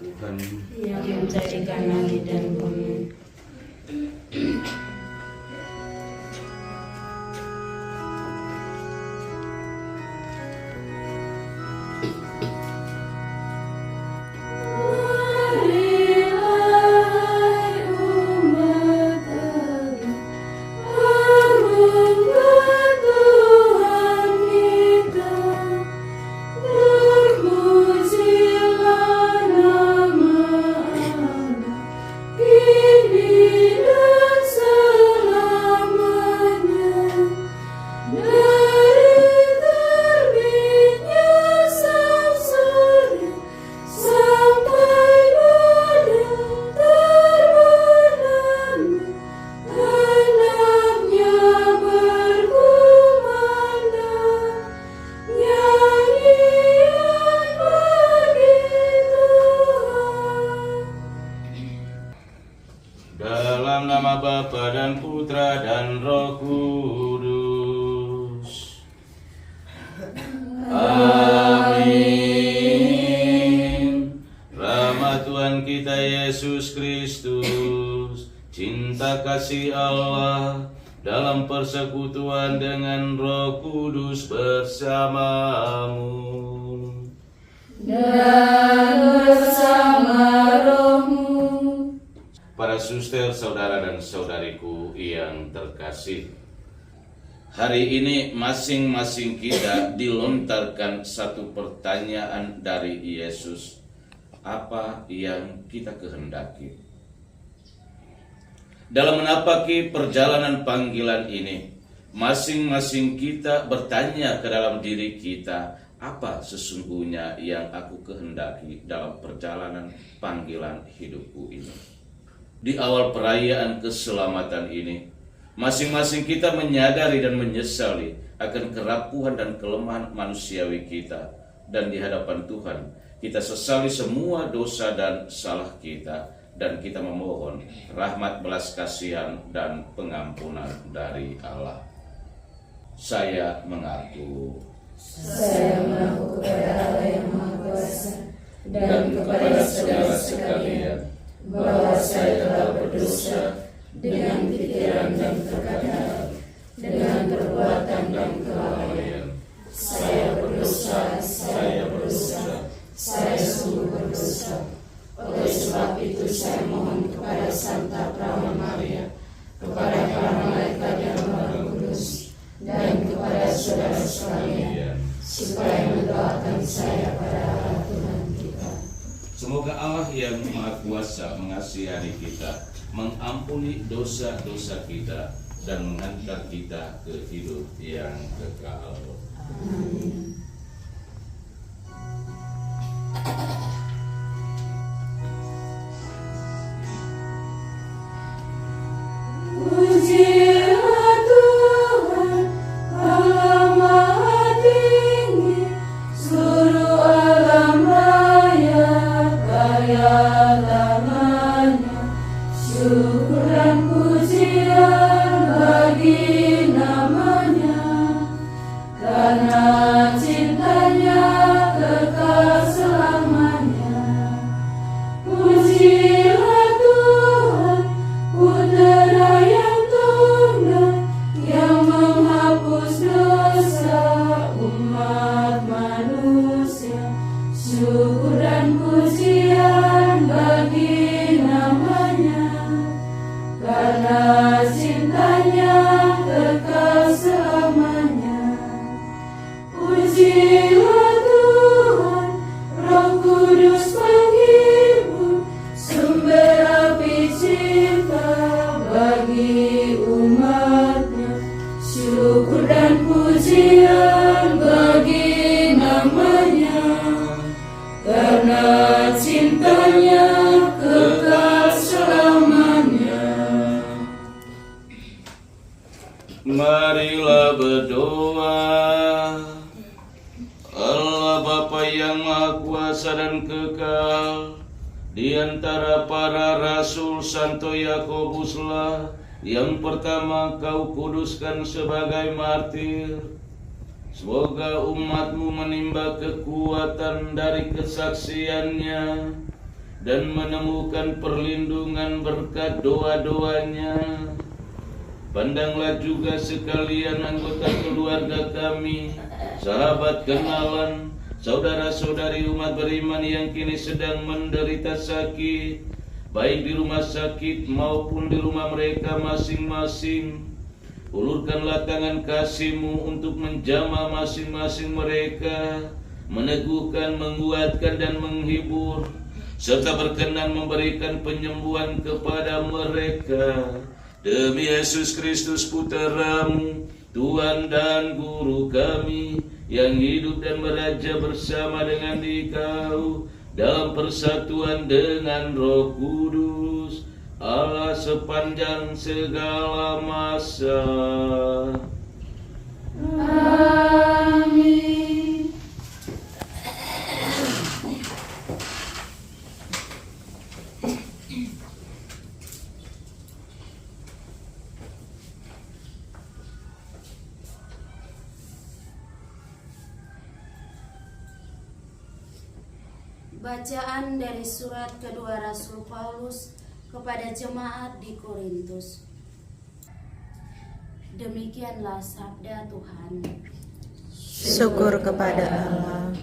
Tuhan yang menjadikan langit dan bumi. dalam nama Bapa dan Putra dan Roh Kudus. Amin. Rahmat Tuhan kita Yesus Kristus, cinta kasih Allah dalam persekutuan dengan Roh Kudus bersamamu. Dan bersama rohmu. Para suster, saudara dan saudariku yang terkasih, hari ini masing-masing kita dilontarkan satu pertanyaan dari Yesus. Apa yang kita kehendaki? Dalam menapaki perjalanan panggilan ini, masing-masing kita bertanya ke dalam diri kita, apa sesungguhnya yang aku kehendaki dalam perjalanan panggilan hidupku ini? Di awal perayaan keselamatan ini, masing-masing kita menyadari dan menyesali akan kerapuhan dan kelemahan manusiawi kita. Dan di hadapan Tuhan, kita sesali semua dosa dan salah kita. Dan kita memohon rahmat belas kasihan dan pengampunan dari Allah. Saya mengaku kepada Allah yang Maha Kuasa dan kepada saudara sekalian bahwa saya telah berdosa dengan pikiran dan perkataan, dengan perbuatan dan kelalaian. Saya berdosa, saya sungguh berdosa. Oleh sebab itu saya mohon kepada Santa Perawan Maria, kepada para malaikat yang Maha Kudus, dan kepada saudara sekalian, supaya mendoakan saya pada Allah Tuhan kita. semoga Allah yang Maha Kuasa mengasihani kita, mengampuni dosa-dosa kita, dan mengangkat kita ke hidup yang kekal. Amin. Pujilah Tuhan, Allah Maha Tinggi, seluruh alam raya, karya tangannya. Syukur dan pujian bagi namanya, karena cintanya kekal selamanya. Pujilah Tuhan, Putera yang tunggal, yang menghapus dosa umat manusia. Syukur dan pujian bagi namanya, karena cintanya kekal selamanya. Pujilah Tuhan, Roh Kudus penghibur, sumber api cinta bagi umatnya. Syukur dan pujian bagi namanya, karena cintanya kekal selamanya. Marilah berdoa. Allah Bapa yang Maha Kuasa dan kekal, di antara para rasul Santo Yakobuslah yang pertama kau kuduskan sebagai martir. Semoga umatmu menimba kekuatan dari kesaksiannya, dan menemukan perlindungan berkat doa-doanya. Pandanglah juga sekalian anggota keluarga kami, sahabat kenalan, saudara-saudari umat beriman yang kini sedang menderita sakit, baik di rumah sakit maupun di rumah mereka masing-masing. Ulurkanlah tangan kasih-Mu untuk menjamah masing-masing mereka, meneguhkan, menguatkan, dan menghibur, serta berkenan memberikan penyembuhan kepada mereka. Demi Yesus Kristus Putra-Mu, Tuhan dan Guru kami, yang hidup dan meraja bersama dengan Dikau dalam persatuan dengan Roh Kudus, Allah sepanjang segala masa. Amin. Bacaan dari surat kedua Rasul Paulus kepada jemaat di Korintus. Demikianlah sabda Tuhan. Syukur kepada Allah.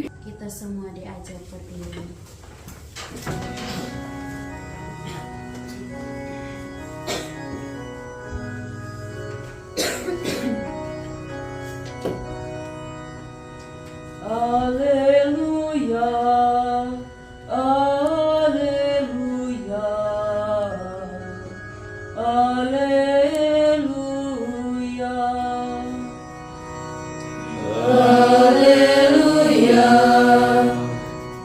Kita semua diajak berdiri. Haleluya, haleluya, haleluya, haleluya,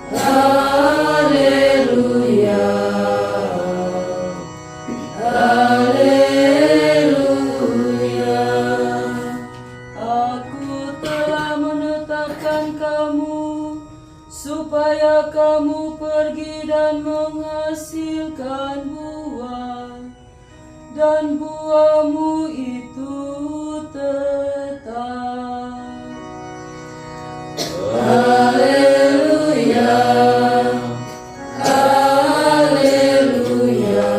haleluya, haleluya. Aku telah menetapkan kamu supaya kamu pergi dan menghasilkan buah, dan buahmu itu tetap. Haleluya, haleluya,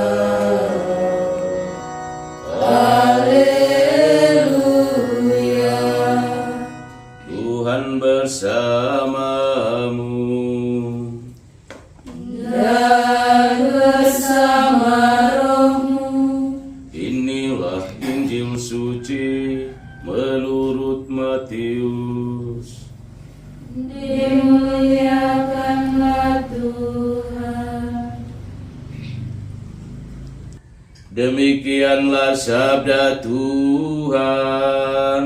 haleluya. Tuhan bersamamu. Dan bersama rohmu. Inilah Injil suci menurut Matius. Dimuliakanlah Tuhan. Demikianlah sabda Tuhan.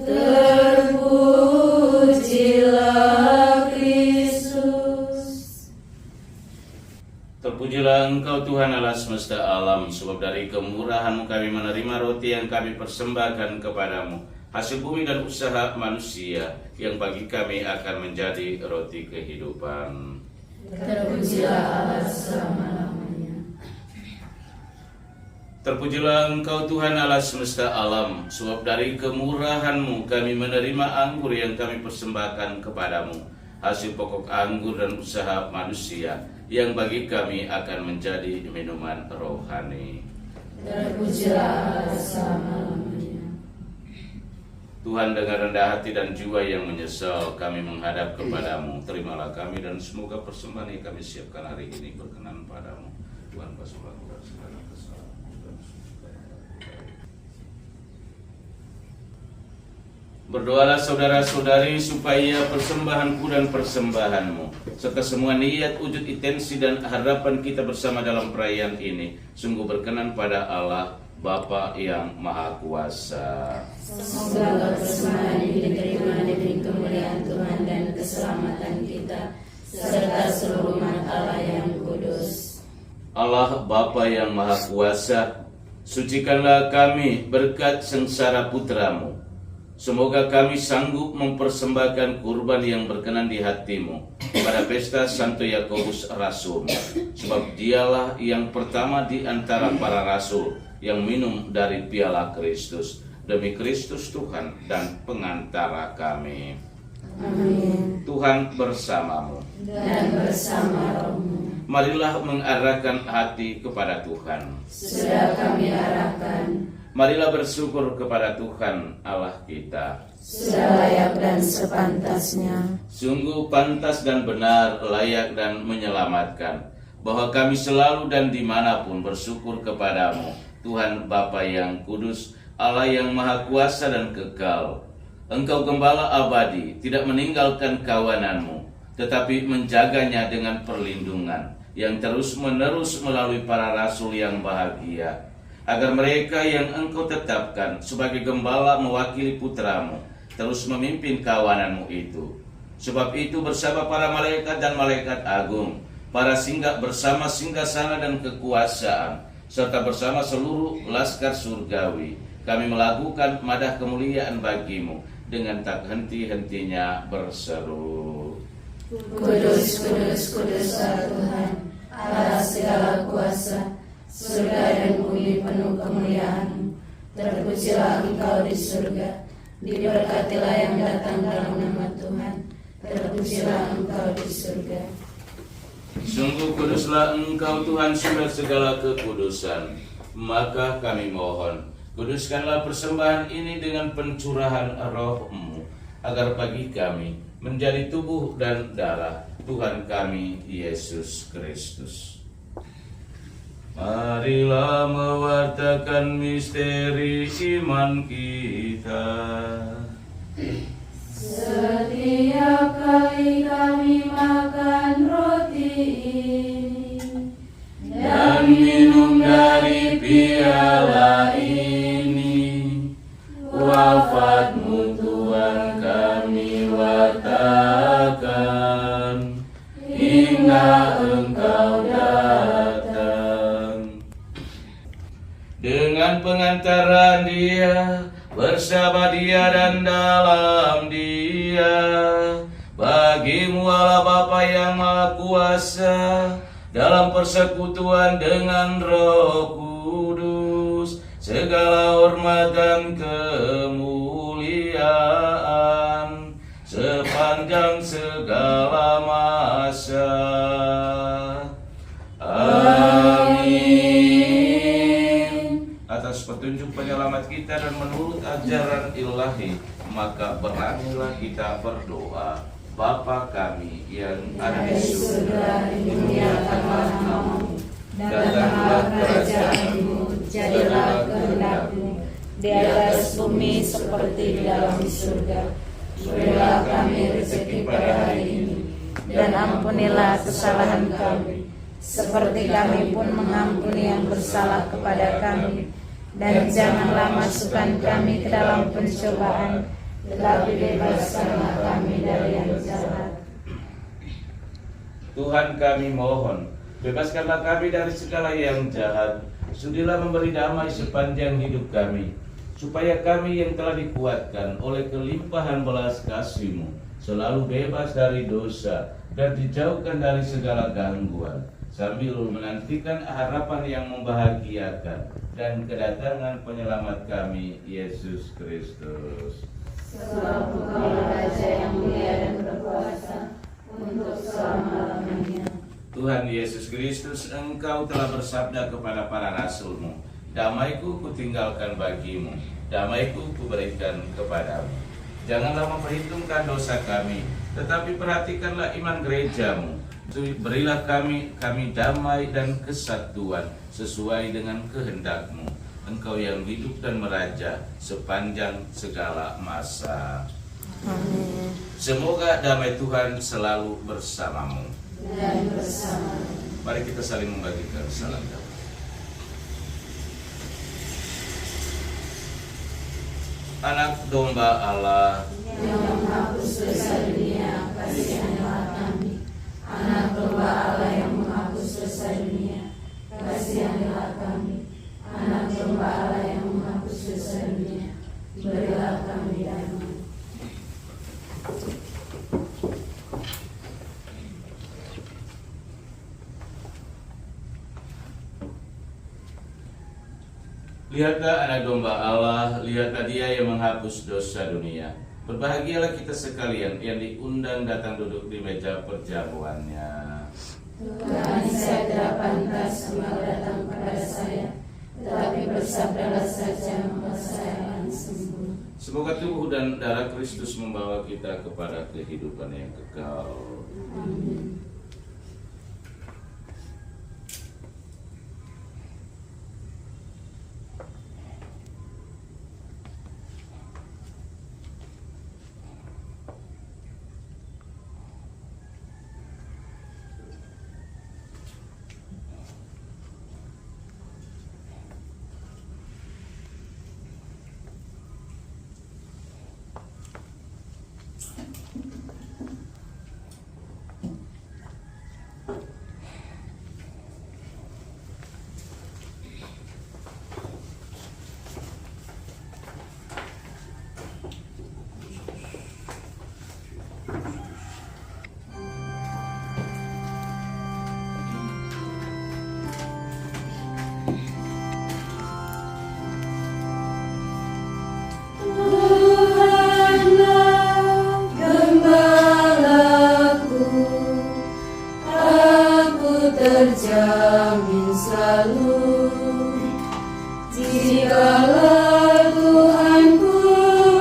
Terpujilah Kristus. Terpujilah Engkau Tuhan Allah semesta alam, sebab dari kemurahan-Mu kami menerima roti yang kami persembahkan kepadamu, hasil bumi dan usaha manusia, yang bagi kami akan menjadi roti kehidupan. Terpujilah Allah selama-lamanya. Terpujilah Engkau Tuhan Allah semesta alam, sebab dari kemurahan-Mu kami menerima anggur yang kami persembahkan kepadamu, hasil pokok anggur dan usaha manusia, yang bagi kami akan menjadi minuman rohani. Terpujilah Allah selama-lamanya. Tuhan, dengan rendah hati dan jiwa yang menyesal kami menghadap kepadamu. Terimalah kami dan semoga persembahan yang kami siapkan hari ini berkenan padamu. Tuhan, basuhlah dan segala kesalahan dan berdoalah saudara-saudari supaya persembahanku dan persembahanmu serta semua niat, wujud, intensi dan harapan kita bersama dalam perayaan ini sungguh berkenan pada Allah Bapa yang Maha Kuasa. Semoga persembahan ini diterima demi kemuliaan Tuhan dan keselamatan kita serta seluruh umat Allah yang kudus. Allah Bapa yang Maha Kuasa, sucikanlah kami berkat sengsara Putra-Mu. Semoga kami sanggup mempersembahkan kurban yang berkenan di hati-Mu pada pesta Santo Yakobus Rasul, sebab dialah yang pertama di antara para rasul yang minum dari piala Kristus, demi Kristus Tuhan dan pengantara kami. Amin. Tuhan Tuhan bersamamu. dan bersama rohmu. Marilah mengarahkan hati kepada Tuhan. Sudah kami arahkan, Marilah bersyukur kepada Tuhan Allah kita. sudah layak dan sepantasnya. Sungguh pantas dan benar, layak dan menyelamatkan, bahwa kami selalu dan dimanapun bersyukur kepadamu, Tuhan Bapa yang kudus, Allah yang maha kuasa dan kekal. Engkau gembala abadi, tidak meninggalkan kawananmu, tetapi menjaganya dengan perlindungan yang terus-menerus melalui para rasul yang bahagia, agar mereka yang engkau tetapkan sebagai gembala mewakili putramu terus memimpin kawananmu itu. Sebab itu bersama para malaikat dan malaikat agung, para singgah bersama singgasana dan kekuasaan, serta bersama seluruh laskar surgawi, kami melakukan madah kemuliaan bagimu dengan tak henti-hentinya berseru. Kudus, kudus, kudus Allah Tuhan, Allah segala kuasa, surga dan bumi penuh kemuliaan-Mu. Terpujilah Engkau di surga, diberkatilah yang datang dalam nama Tuhan. Terpujilah Engkau di surga. Sungguh kuduslah Engkau Tuhan sumber segala kekudusan. Maka kami mohon, kuduskanlah persembahan ini dengan pencurahan roh-Mu, agar bagi kami menjadi tubuh dan darah Tuhan kami Yesus Kristus. Marilah mewartakan misteri iman kita. Setiap kali kami makan roti ini Dan minum dari piala ini, wafat-Mu Tuhan kami wartakan hingga Engkau datang. Dengan pengantaran Dia, bersama Dia dan dalam Dia, bagi-Mu Allah Bapa yang Maha Kuasa, dalam persekutuan dengan Roh Kudus, segala hormat dan kemuliaan sepanjang segala masa. Amin. Atas petunjuk penyelamat kita dan menurut ajaran ilahi, maka beranilah kita berdoa. Bapa kami yang ada di surga, dimuliakanlah namamu, datanglah kerajaan-Mu, jadilah kehendak-Mu di atas bumi seperti di dalam surga. Berilah kami rezeki pada hari ini, dan ampunilah kesalahan kami, seperti kami pun mengampuni yang bersalah kepada kami. Dan janganlah masukkan kami ke dalam pencobaan, tetapi bebaskanlah kami dari yang jahat. Tuhan kami mohon, bebaskanlah kami dari segala yang jahat. Sudilah memberi damai sepanjang hidup kami, supaya kami yang telah dikuatkan oleh kelimpahan belas kasih-Mu selalu bebas dari dosa dan dijauhkan dari segala gangguan, sambil menantikan harapan yang membahagiakan dan kedatangan penyelamat kami, Yesus Kristus. Sebab Engkau Raja yang mulia dan berkuasa untuk selama-lamanya. Tuhan Yesus Kristus, Engkau telah bersabda kepada para rasul-Mu, damai-Ku kutinggalkan bagimu, damai-Ku kuberikan kepadamu. Janganlah memperhitungkan dosa kami, tetapi perhatikanlah iman gereja-Mu. Berilah kami damai dan kesatuan sesuai dengan kehendak-Mu, Engkau yang hidup dan meraja sepanjang segala masa. Amin. Semoga damai Tuhan selalu bersamamu. Dan bersama. Mari kita saling membagikan salam damai. Anak domba Allah Yang menghapus dosa dunia, kasihanlah kami. Anak domba Allah yang menghapus dosa dunia, kasihanlah kami. Anak domba Allah yang menghapus dosa dunia, berilah kami damai. Lihatlah anak domba Allah, lihatlah Dia yang menghapus dosa dunia. Berbahagialah kita sekalian yang diundang datang duduk di meja perjamuannya. Tuhan, saya tidak pantas engkau datang kepada saya, tetapi bersabdalah saja maka saya akan sembuh. Semoga tubuh dan darah Kristus membawa kita kepada kehidupan yang kekal. Amin. Terjamin selalu jikalau Tuhanku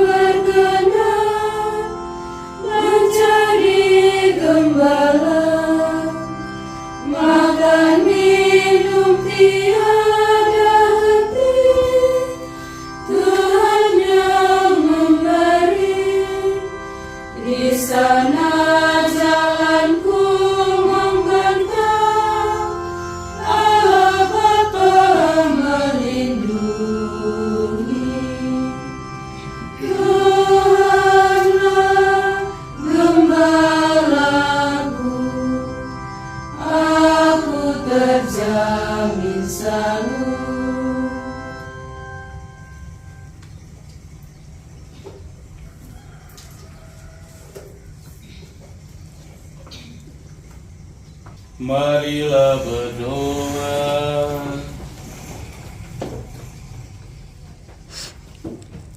berkenan menjadi gembala, makan minum tiada henti, Tuhan yang memberi. Di sana jalanku terjamin selalu. Marilah berdoa.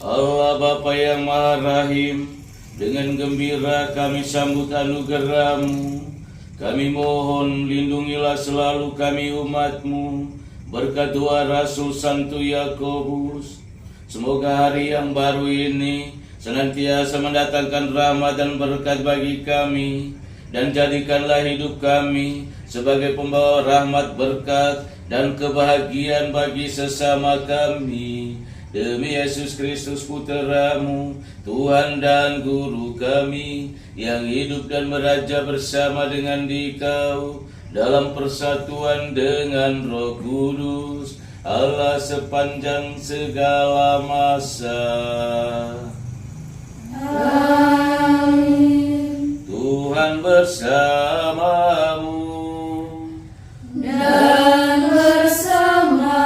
Allah Bapa yang Maha Rahim, dengan gembira kami sambut anugerah-Mu. Kami mohon lindungilah selalu kami umat-Mu berkat doa Rasul Santo Yakobus. Semoga hari yang baru ini senantiasa mendatangkan rahmat dan berkat bagi kami, dan jadikanlah hidup kami sebagai pembawa rahmat, berkat, dan kebahagiaan bagi sesama kami. Demi Yesus Kristus Putra-Mu, Tuhan dan Guru kami, yang hidup dan meraja bersama dengan Dikau dalam persatuan dengan Roh Kudus, Allah sepanjang segala masa. Amin. Tuhan bersamamu dan bersama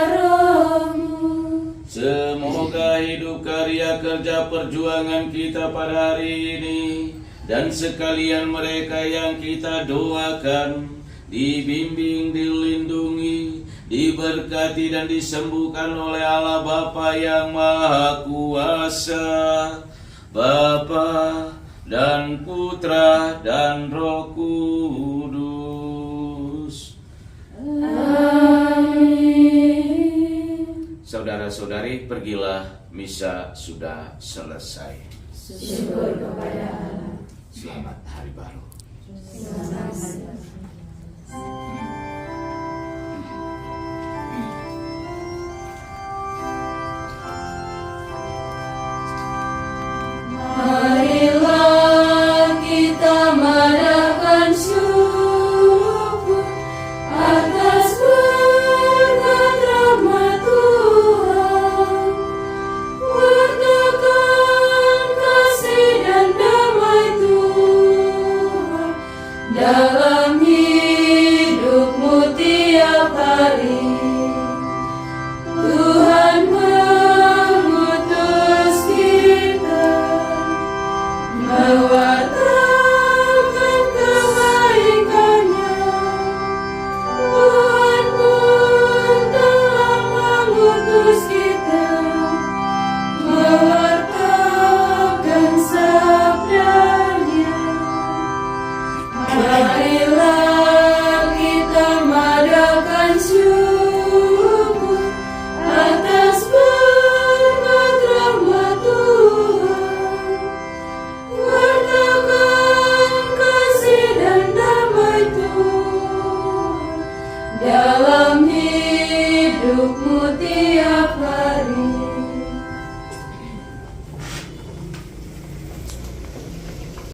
rohmu. Semoga hidup karya kerja perjuangan kita pada hari ini dan sekalian mereka yang kita doakan dibimbing, dilindungi, diberkati dan disembuhkan oleh Allah Bapa yang Maha Kuasa, Bapa dan Putra dan Roh Kudus. Amin. Saudara-saudari, pergilah, misa sudah selesai. Syukur kepada Allah. Selamat Hari Baru. Selamat hari baru. Marilah kita merahkan syukur atas berkat rahmat Tuhan, bertekan kasih dan damai Tuhan dalam hidupmu tiap hari. Tuhan mengutus kita mewartakan kebaikannya. Tuhan pun telah mengutus kita mewartakan hidupmu